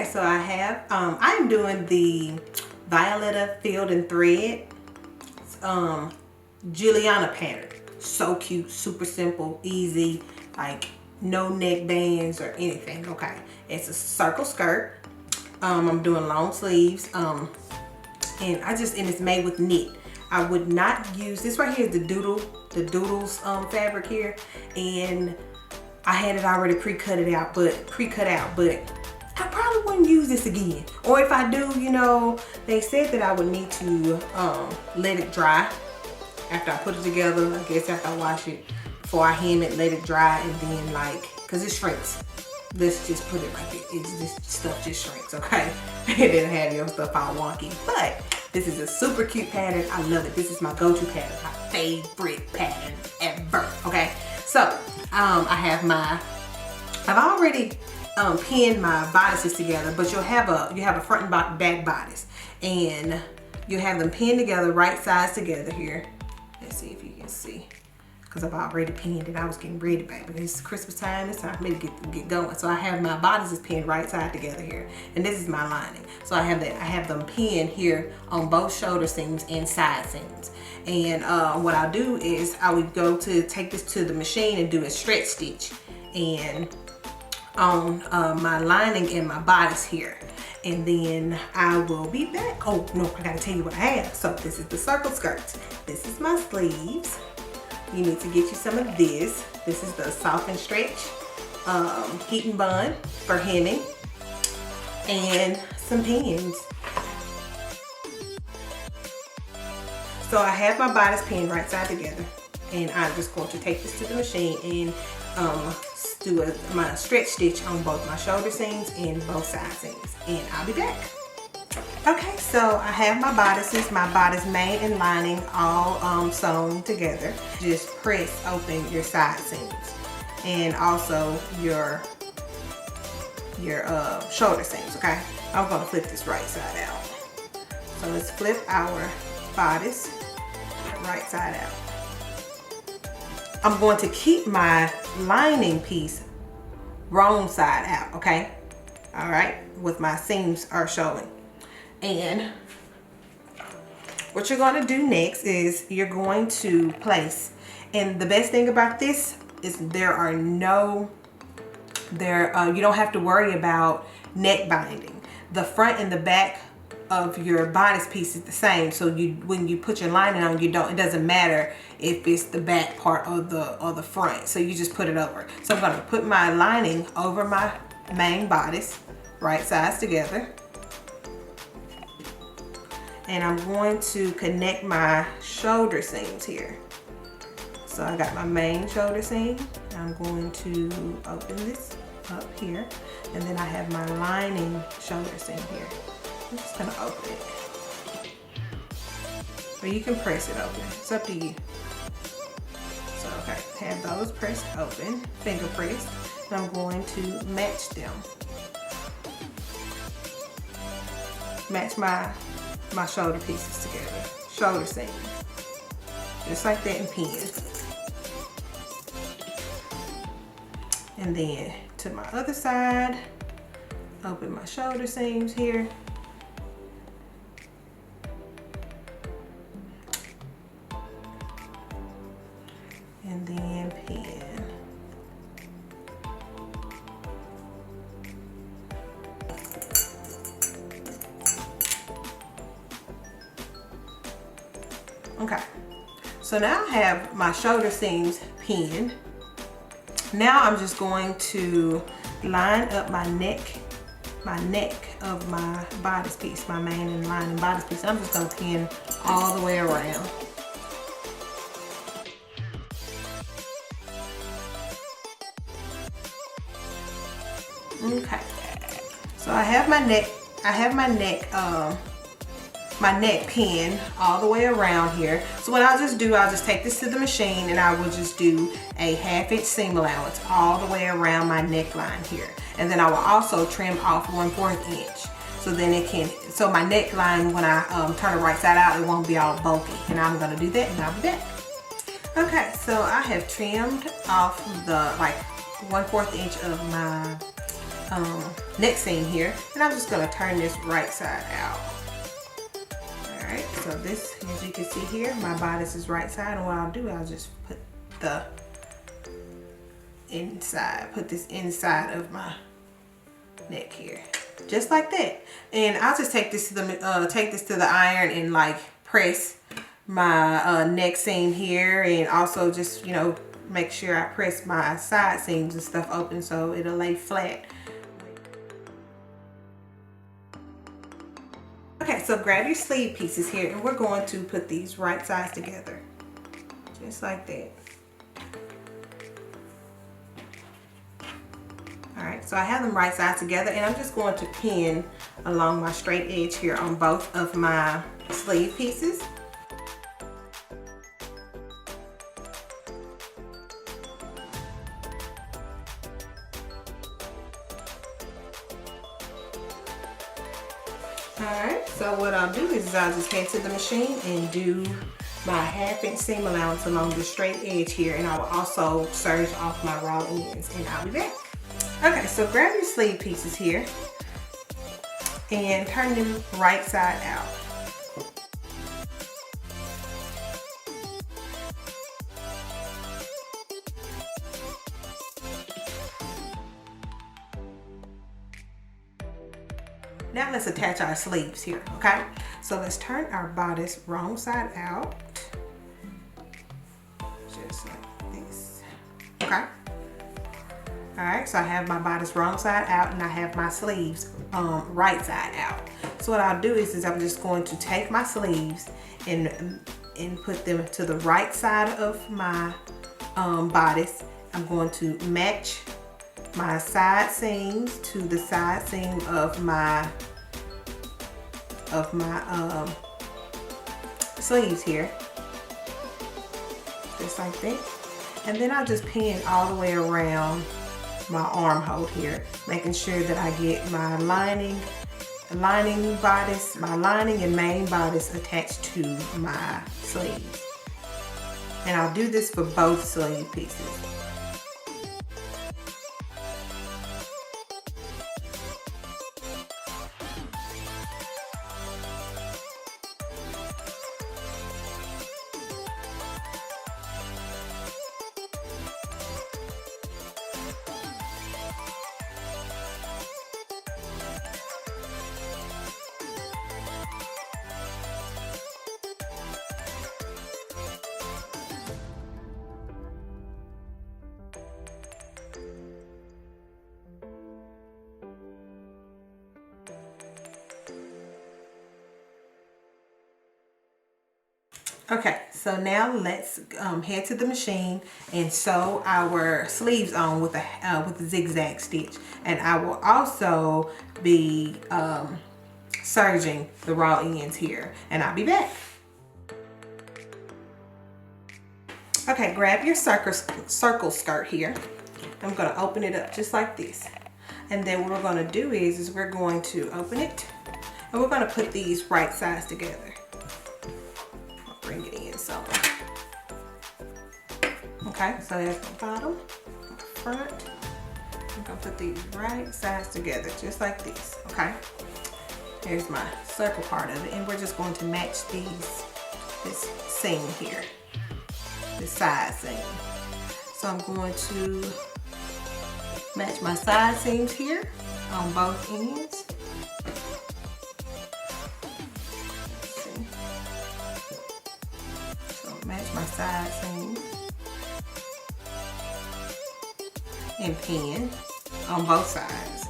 Okay, so I am doing the Violette Field and Thread Julianna pattern. So cute, super simple, easy, like no neck bands or anything. Okay, it's a circle skirt. I'm doing long sleeves, and it's made with knit. I would not use this right here is the Doodles fabric here, and I had it already pre-cut out, but I probably wouldn't use this again. Or if I do, you know, they said that I would need to let it dry after I put it together. I guess after I wash it, before I hem it, let it dry, and then cause it shrinks. Let's just put it like this stuff just shrinks, okay? It didn't have your stuff all wonky. But this is a super cute pattern. I love it. This is my go-to pattern, my favorite pattern ever, okay? So, I've already pinned my bodices together, but you have a front and back bodice, and you have them pinned together, right sides together here. Let's see if you can see, because I've already pinned it. I was getting ready, baby. It's Christmas time. It's time for me to get going. So I have my bodices pinned right side together here, and this is my lining. So I have them pinned here on both shoulder seams and side seams. And what I'll do is I would go to take this to the machine and do a stretch stitch, and on my lining and my bodice here. And then I will be back. Oh no, I gotta tell you what I have. So this is the circle skirts. This is my sleeves. You need to get you some of this. This is the soft and stretch heat and bond for hemming, and some pins. So I have my bodice pinned right side together, and I'm just going to take this to the machine and do my stretch stitch on both my shoulder seams and both side seams, and I'll be back. Okay, so I have my bodices, my bodice main and lining all sewn together. Just press open your side seams and also your shoulder seams, okay? I'm gonna flip this right side out. So let's flip our bodice right side out. I'm going to keep my lining piece wrong side out, okay? All right, with my seams are showing. And what you're going to do next is you're going to place, and the best thing about this is you don't have to worry about neck binding. The front and the back of your bodice piece is the same, so when you put your lining on, it doesn't matter if it's the back part or the front, so you just put it over. So I'm going to put my lining over my main bodice, right sides together, and I'm going to connect my shoulder seams here. So I got my main shoulder seam. I'm going to open this up here, and then I have my lining shoulder seam here. I'm just gonna open it. Or you can press it open. It's up to you. So okay, have those pressed open, finger pressed, and I'm going to match them. Match my shoulder pieces together. Shoulder seams. Just like that, and pin. And then to my other side, open my shoulder seams here. And then pin. Okay, so now I have my shoulder seams pinned. Now I'm just going to line up my neck of my bodice piece, my main and lining bodice piece. I'm just going to pin all the way around. Okay, so I have my neck pinned all the way around here. So what I'll just do, I'll just take this to the machine, and I will just do a 1/2 inch seam allowance all the way around my neckline here. And then I will also trim off 1/4 inch. So then so my neckline, when I turn it right side out, it won't be all bulky. And I'm gonna do that, and I'll be back. Okay, so I have trimmed off the 1/4 inch of my neck seam here, and I'm just gonna turn this right side out. All right, so this, as you can see here, my bodice is right side, and what I'll do, I'll just put the inside, put this inside of my neck here, just like that. And I'll just take this to the iron and like press my neck seam here, and also just, you know, make sure I press my side seams and stuff open so it'll lay flat. Okay, so grab your sleeve pieces here, and we're going to put these right sides together, just like that. Alright, so I have them right sides together, and I'm just going to pin along my straight edge here on both of my sleeve pieces. Alright, so what I'll do is I'll just head to the machine and do my 1/2 inch seam allowance along the straight edge here, and I will also serge off my raw ends, and I'll be back. Okay, so grab your sleeve pieces here and turn them right side out. Now let's attach our sleeves here, okay? So let's turn our bodice wrong side out, just like this, okay? All right, so I have my bodice wrong side out, and I have my sleeves right side out. So what I'll do is I'm just going to take my sleeves and put them to the right side of my bodice. I'm going to match my side seams to the side seam of my sleeves here, just like that. And then I'll just pin all the way around my armhole here, making sure that I get my lining bodice, my lining and main bodice attached to my sleeves. And I'll do this for both sleeve pieces. Okay, so now let's head to the machine and sew our sleeves on with a zigzag stitch, and I will also be serging the raw ends here, and I'll be back. Okay, grab your circle skirt here. I'm going to open it up just like this, and then what we're going to do is we're going to open it, and we're going to put these right sides together. Bring it in so. Okay, so there's the bottom, the front. I'm gonna put these right sides together, just like this, okay? Here's my circle part of it, and we're just going to match this seam here, this side seam. So I'm going to match my side seams here on both ends. Match my side seam and pin on both sides.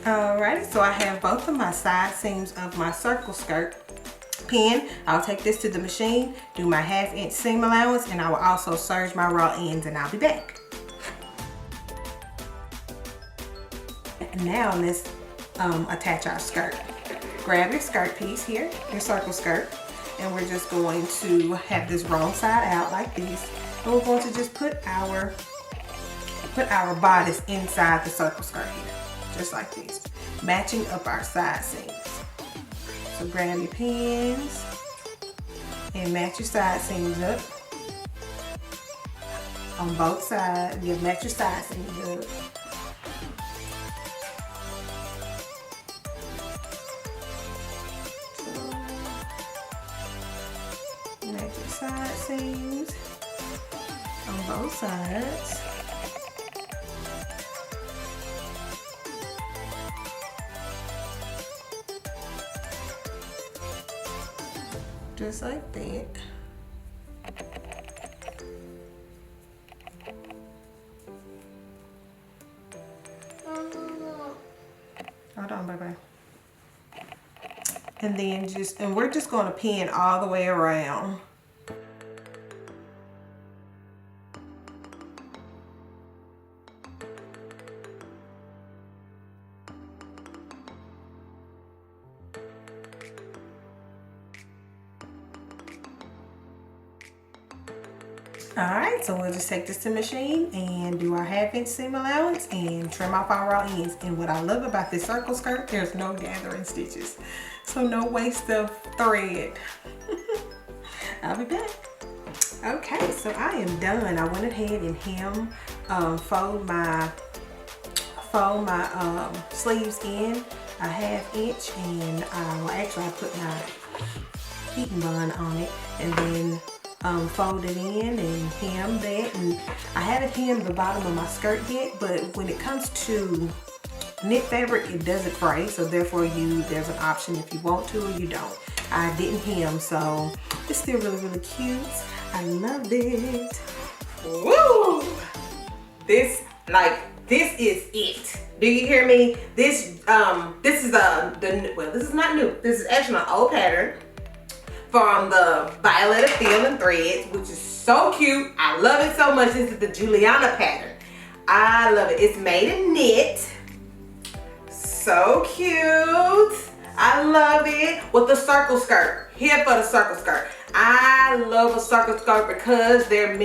Alrighty, so I have both of my side seams of my circle skirt pinned. I'll take this to the machine, do my 1/2 inch seam allowance, and I will also serge my raw ends, and I'll be back. And now let's attach our skirt. Grab your skirt piece here, your circle skirt, and we're just going to have this wrong side out like this, And we're going to just put our bodice inside the circle skirt here, just like this, matching up our side seams. So grab your pins and match your side seams up on both sides. You match your side seams up. Match your side seams on both sides. Just like that. Hold on, baby. And then we're just going to pin all the way around. Alright, so we'll just take this to the machine and do our 1/2 inch seam allowance and trim off our raw ends. And what I love about this circle skirt, there's no gathering stitches. So no waste of thread. I'll be back. Okay, so I am done. I went ahead and fold my sleeves in a 1/2 inch, and I put my heating bond on it, and then fold it in and hem that. And I haven't hemmed the bottom of my skirt yet, but when it comes to knit fabric, it doesn't fray, so therefore there's an option if you want to or you don't. I didn't hem, so it's still really, really cute. I love it. Woo! This is it. Do you hear me? This is this is not new. This is actually an old pattern from the Violette Field and Thread, which is so cute. I love it so much. This is the Julianna pattern. I love it. It's made in knit. So cute. I love it. With the circle skirt. Here for the circle skirt. I love a circle skirt because that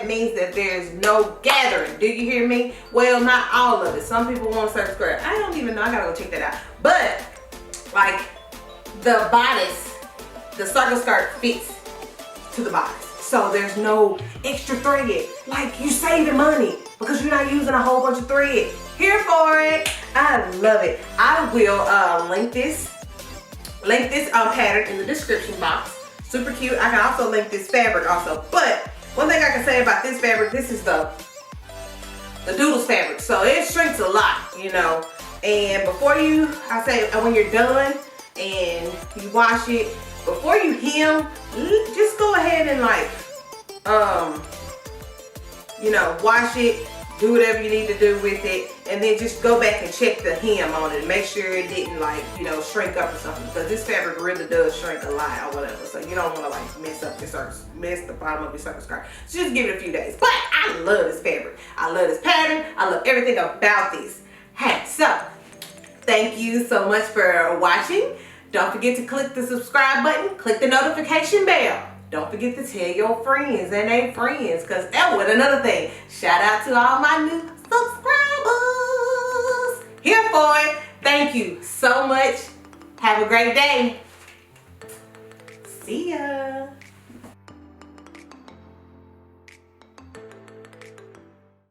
means that there's no gathering. Do you hear me? Well, not all of it. Some people want a circle skirt. I don't even know. I gotta go check that out. But like the bodice, the circle skirt fits to the bodice. So there's no extra thread. Like, you saving money because you're not using a whole bunch of thread. Here for it. I love it. I will link this pattern in the description box. Super cute. I can also link this fabric also. But one thing I can say about this fabric, this is the Doodles fabric. So it shrinks a lot, you know. And when you're done and you wash it, before you hem, just go ahead and wash it, do whatever you need to do with it, and then just go back and check the hem on it. Make sure it didn't shrink up or something, because this fabric really does shrink a lot or whatever. So you don't want to mess the bottom of your circle skirt. So just give it a few days. But I love this fabric. I love this pattern. I love everything about this. Hey, so thank you so much for watching. Don't forget to click the subscribe button, click the notification bell. Don't forget to tell your friends and their friends, because that was another thing. Shout out to all my new subscribers. Here for it. Thank you so much. Have a great day. See ya.